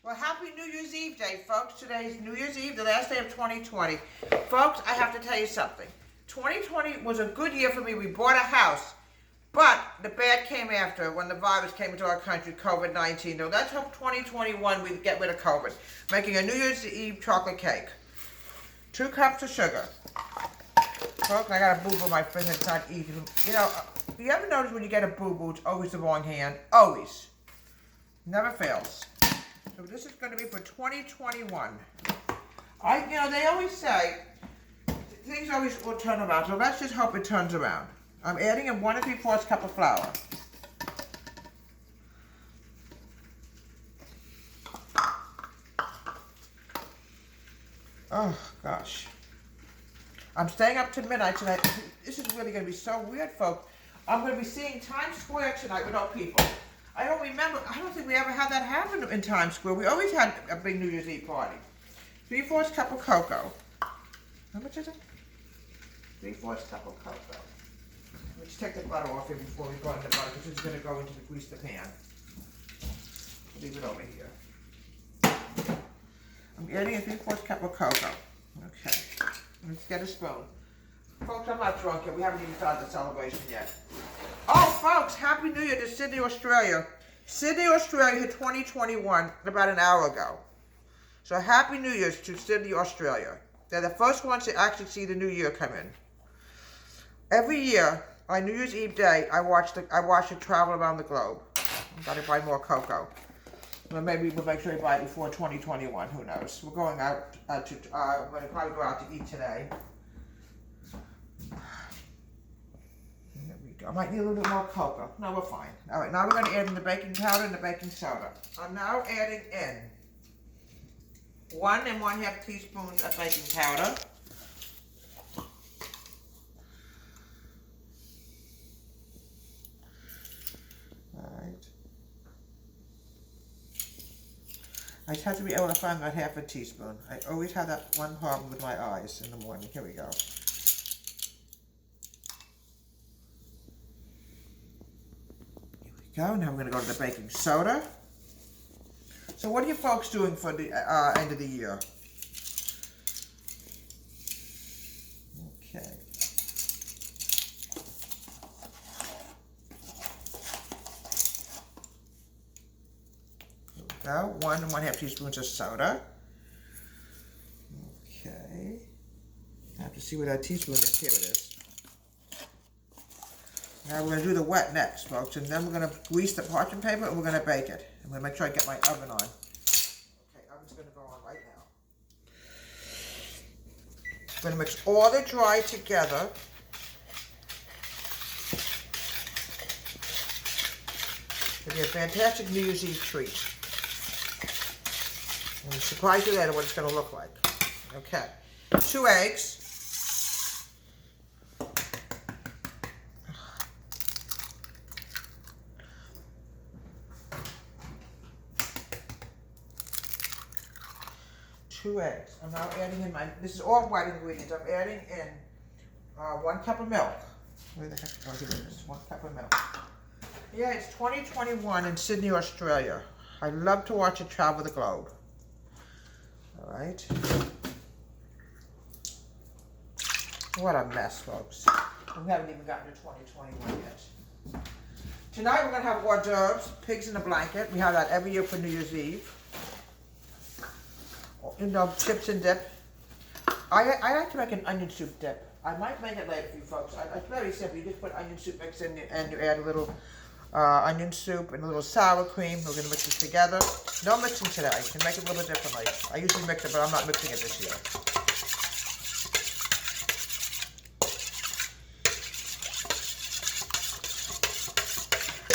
Well, happy New Year's Eve day, folks. Today is New Year's Eve, the last day of 2020. Folks, I have to tell you something. 2020 was a good year for me. We bought a house, but the bad came after when the virus came into our country, COVID-19. So let's hope 2021 we get rid of COVID. Making a New Year's Eve chocolate cake. 2 cups of sugar. Folks, I got a boo-boo on my finger. It's not easy. You know, you ever notice when you get a boo-boo, it's always the wrong hand? Always. Never fails. So this is going to be for 2021. They always say things always will turn around. So let's just hope it turns around. I'm adding in 1 3/4 cup of flour. Oh gosh. I'm staying up to midnight tonight. This is really going to be so weird, folks. I'm going to be seeing Times Square tonight without people. I don't think we ever had that happen in Times Square. We always had a big New Year's Eve party. 3/4 cup of cocoa. How much is it? 3/4 cup of cocoa. Let's take the butter off here before we go into the butter, because this is going to go into the grease the pan. Leave it over here. I'm adding a 3/4 cup of cocoa. Okay. Let's get a spoon. Folks, I'm not drunk yet. We haven't even started the celebration yet. Oh, folks, Happy New Year to Sydney, Australia. Sydney, Australia hit 2021 about an hour ago. So Happy New Year's to Sydney, Australia. They're the first ones to actually see the new year come in. Every year, on New Year's Eve day, I watch it travel around the globe. I've got to buy more cocoa. Well, maybe we'll make sure we buy it before 2021. Who knows? We're going out we're going to probably go out to eat today. There we go. I might need a little bit more cocoa. No, we're fine. All right, now we're going to add in the baking powder and the baking soda. I'm now adding in 1 1/2 teaspoons of baking powder. I just have to be able to find that 1/2 teaspoon. I always have that one problem with my eyes in the morning. Here we go. Here we go. Now we're going to go to the baking soda. So what are you folks doing for the end of the year? Okay. Go. 1 1/2 teaspoons of soda. Okay. I have to see where that teaspoon is. Here it is. Now we're going to do the wet next, folks, and then we're going to grease the parchment paper and we're going to bake it. I'm going to make sure I get my oven on. Okay, oven's going to go on right now. I'm going to mix all the dry together. It'll be a fantastic New Year's Eve treat. And surprise you later what it's going to look like. Okay. 2 eggs. I'm now adding in this is all white ingredients. I'm adding in 1 cup of milk. Where the heck is this? 1 cup of milk. Yeah, it's 2021 in Sydney, Australia. I love to watch it travel the globe. All right. What a mess, folks. We haven't even gotten to 2021 yet. Tonight we're going to have hors d'oeuvres, pigs in a blanket. We have that every year for New Year's Eve. You know, chips and dip. I like to make an onion soup dip. I might make it later for you folks. It's very simple. You just put onion soup mix in and you add a little onion soup and a little sour cream. We're going to mix this together. No mixing today. You can make it a little bit differently. I usually mix it, but I'm not mixing it this year.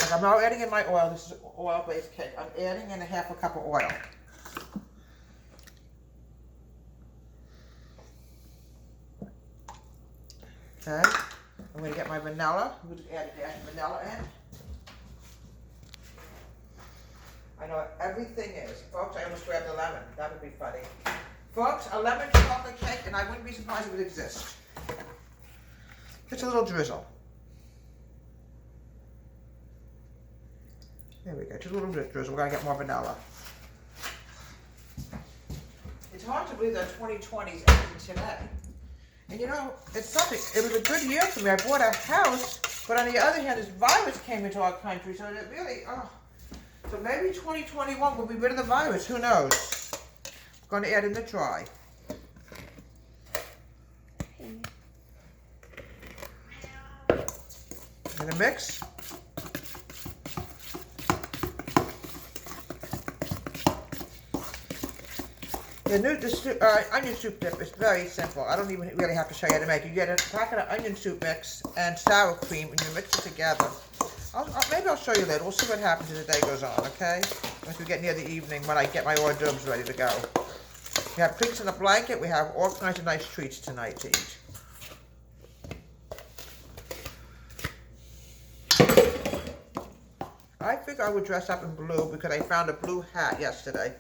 Like I'm now adding in my oil. This is an oil-based cake. I'm adding in 1/2 cup of oil. Okay. I'm going to get my vanilla. I'm going to add a dash of vanilla in. I know what everything is. Folks, I almost grabbed a lemon. That would be funny. Folks, a lemon chocolate cake, and I wouldn't be surprised if it exists. Just a little drizzle. There we go, just a little bit drizzle. We're going to get more vanilla. hard to believe that 2020 is ending today. And you know, it's something, it was a good year for me. I bought a house, but on the other hand, this virus came into our country, so it really, so maybe 2021 will be rid of the virus, who knows? I'm going to add in the dry. And the mix. The onion soup dip is very simple. I don't even really have to show you how to make it. You get a packet of onion soup mix and sour cream, and you mix it together. Maybe I'll show you later. We'll see what happens as the day goes on, okay? Once we get near the evening when I get my hors d'oeuvres ready to go. We have pigs in a blanket. We have all kinds of nice treats tonight to eat. I figured I would dress up in blue because I found a blue hat yesterday.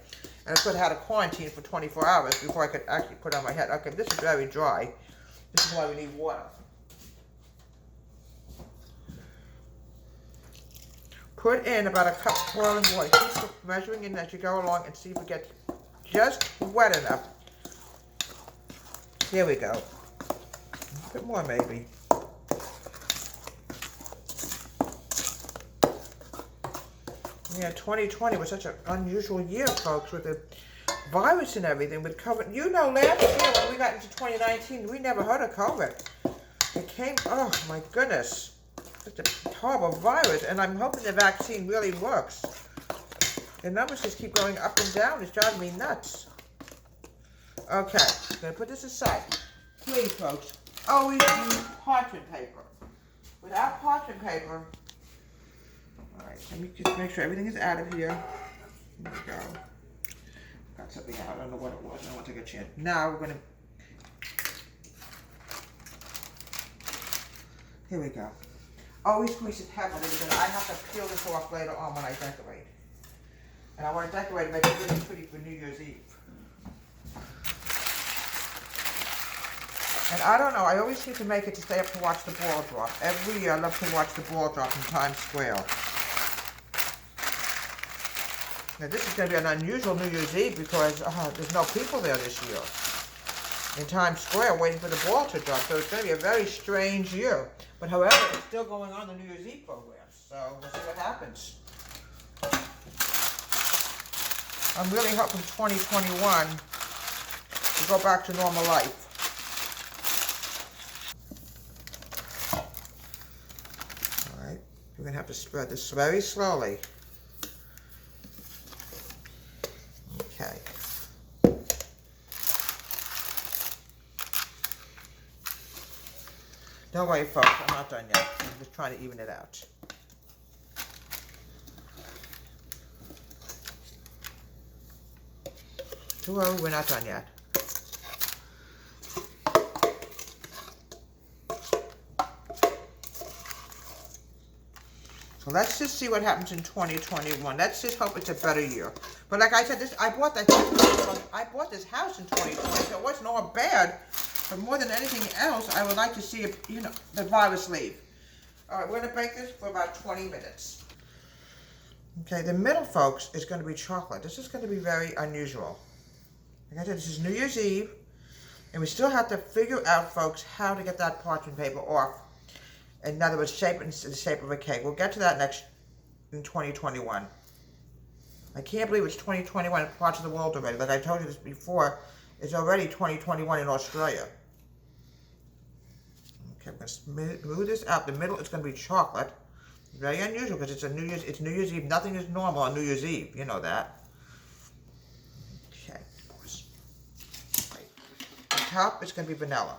And I could have had a quarantine for 24 hours before I could actually put on my head. Okay, this is very dry. This is why we need water. Put in about a cup of boiling water. Keep measuring in as you go along and see if it gets just wet enough. Here we go. A bit more maybe. Yeah, 2020 was such an unusual year, folks, with the virus and everything. With COVID, you know, last year when we got into 2019, we never heard of COVID. It came, oh my goodness, such a horrible virus, and I'm hoping the vaccine really works. The numbers just keep going up and down. It's driving me nuts. Okay, I'm gonna put this aside. Please, folks, always use parchment paper. Without parchment paper, alright, let me just make sure everything is out of here. There we go. Got something out, I don't know what it was, I don't want to take a chance. Now we're gonna, here we go. Always squeeze it heavily because I have to peel this off later on when I decorate. And I want to decorate and make it really pretty for New Year's Eve. And I don't know, I always seem to make it to stay up to watch the ball drop. Every year I love to watch the ball drop in Times Square. Now this is going to be an unusual New Year's Eve because there's no people there this year in Times Square waiting for the ball to drop. So it's going to be a very strange year. But however, it's still going on the New Year's Eve program. So we'll see what happens. I'm really hoping 2021 to go back to normal life. Alright, we're going to have to spread this very slowly. Okay. Don't worry, folks, I'm not done yet. I'm just trying to even it out. Don't worry, we're not done yet. So let's just see what happens in 2021. Let's just hope it's a better year. But like I said, I bought this house in 2020, so it wasn't all bad. But more than anything else, I would like to see if, you know, the virus leave. All right, we're gonna bake this for about 20 minutes. Okay, the middle, folks, is gonna be chocolate. This is gonna be very unusual. Like I said, this is New Year's Eve, and we still have to figure out, folks, how to get that parchment paper off. In other words, shape it in the shape of a cake. We'll get to that next in 2021. I can't believe it's 2021 in parts of the world already. Like I told you this before, it's already 2021 in Australia. Okay, I'm going to move this out. The middle is going to be chocolate. Very unusual because it's New Year's Eve. Nothing is normal on New Year's Eve. You know that. Okay, of course. Right. The top is going to be vanilla.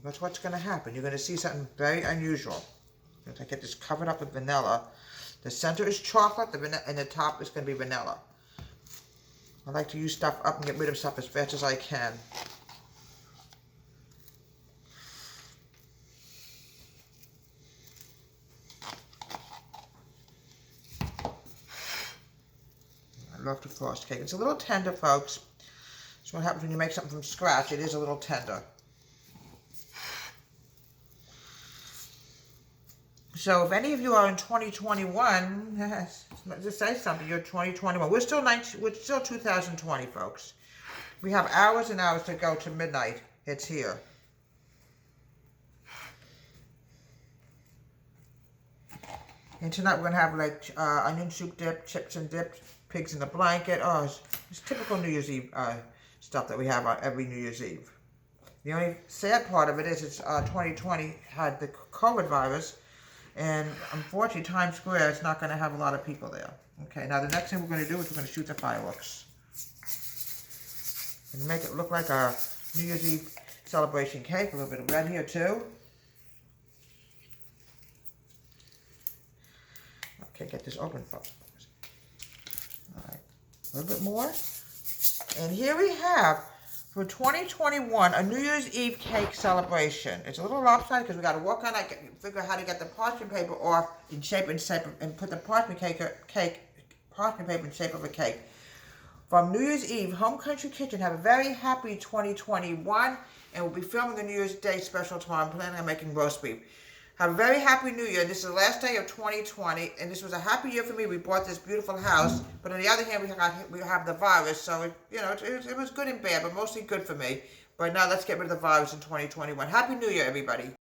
That's what's going to happen. You're going to see something very unusual. If I get this covered up with vanilla, the center is chocolate, and the top is going to be vanilla. I like to use stuff up and get rid of stuff as fast as I can. I love to frost cake. It's a little tender, folks. That's what happens when you make something from scratch. It is a little tender. So if any of you are in 2021, just say something. You're 2021. We're still 2020, folks. We have hours and hours to go to midnight. It's here. And tonight we're going to have like onion soup dip, chips and dip, pigs in a blanket. Oh, it's typical New Year's Eve stuff that we have on every New Year's Eve. The only sad part of it is it's 2020 had the COVID virus, and unfortunately Times Square is not going to have a lot of people there. Okay, now the next thing we're going to do is we're going to shoot the fireworks. And make it look like our New Year's Eve celebration cake. A little bit of red here too. Okay, get this open, folks. All right, a little bit more. And here we have, for 2021, a New Year's Eve cake celebration. It's a little lopsided because we got to work on it, figure out how to get the parchment paper off in shape and put the parchment paper in shape of a cake. From New Year's Eve, Home Country Kitchen, have a very happy 2021, and we'll be filming a New Year's Day special tomorrow. I'm planning on making roast beef. Have a very happy New Year. This is the last day of 2020, and this was a happy year for me. We bought this beautiful house, but on the other hand, we have the virus, so it was good and bad, but mostly good for me. But now let's get rid of the virus in 2021. Happy New Year, everybody.